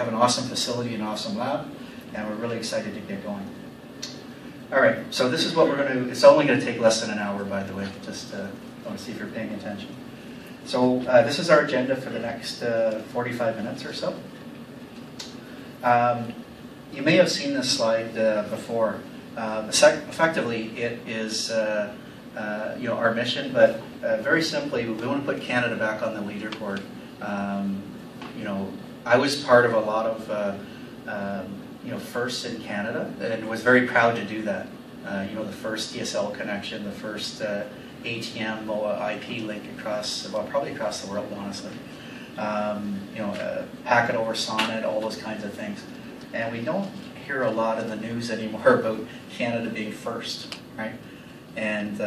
have an awesome facility, an awesome lab, and we're really excited to get going. All right, so this is what we're going to, it's only going to take less than an hour, by the way, just want to see if you're paying attention. So this is our agenda for the next 45 minutes or so. You may have seen this slide before. Effectively, it is our mission, but very simply, we want to put Canada back on the leaderboard. I was part of a lot of firsts in Canada, and was very proud to do that. The first DSL connection, the first ATM IP link across, well, probably across the world, honestly. Packet over Sonnet, all those kinds of things. And we don't hear a lot in the news anymore about Canada being first, right? And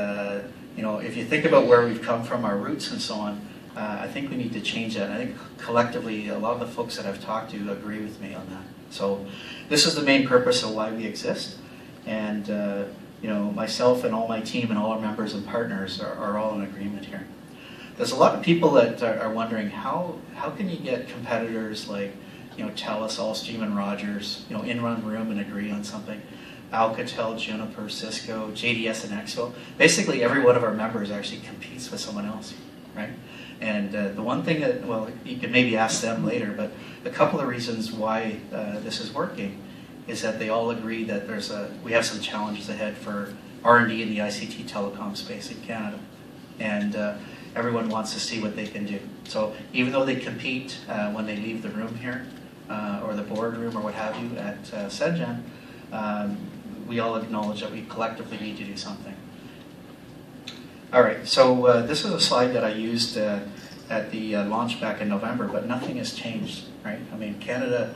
if you think about where we've come from, our roots and so on, I think we need to change that. And I think collectively, a lot of the folks that I've talked to agree with me on that. So this is the main purpose of why we exist. And myself and all my team and all our members and partners are all in agreement here. There's a lot of people that are wondering how can you get competitors like TELUS, Allstream, and Rogers in one room and agree on something. Alcatel, Juniper, Cisco, JDS, and Expo. Basically, every one of our members actually competes with someone else, right? And the one thing that, well, you could maybe ask them later, but a couple of reasons why this is working is that they all agree that we have some challenges ahead for R&D in the ICT telecom space in Canada. And everyone wants to see what they can do. So even though they compete when they leave the room here, or the boardroom or what have you at CENGN, we all acknowledge that we collectively need to do something. All right, so this is a slide that I used at the launch back in November, but nothing has changed, right? I mean, Canada,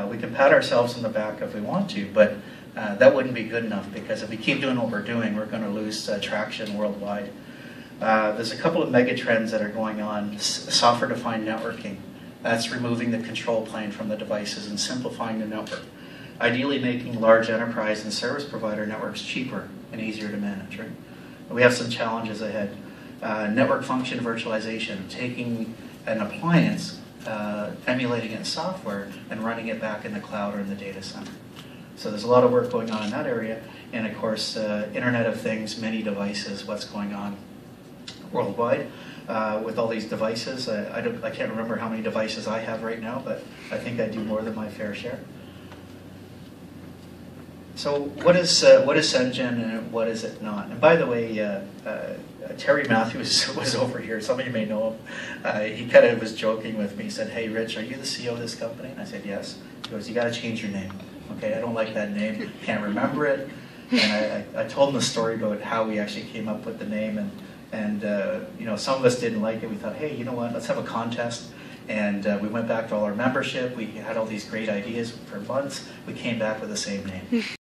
we can pat ourselves on the back if we want to, but that wouldn't be good enough, because if we keep doing what we're doing, we're going to lose traction worldwide. There's a couple of mega trends that are going on. Software-defined networking. That's removing the control plane from the devices and simplifying the network. Ideally making large enterprise and service provider networks cheaper and easier to manage, right? We have some challenges ahead. Network function virtualization, taking an appliance, emulating it in software, and running it back in the cloud or in the data center. So there's a lot of work going on in that area. And of course, Internet of Things, many devices, what's going on worldwide with all these devices. I can't remember how many devices I have right now, but I think I do more than my fair share. So what is CENGN and what is it not? And by the way, Terry Matthews was over here. Some of you may know him. He kind of was joking with me. He said, "Hey, Rich, are you the CEO of this company?" And I said, "Yes." He goes, "You got to change your name. Okay, I don't like that name. Can't remember it." And I told him the story about how we actually came up with the name, and some of us didn't like it. We thought, hey, you know what? Let's have a contest. And we went back to all our membership. We had all these great ideas for months. We came back with the same name.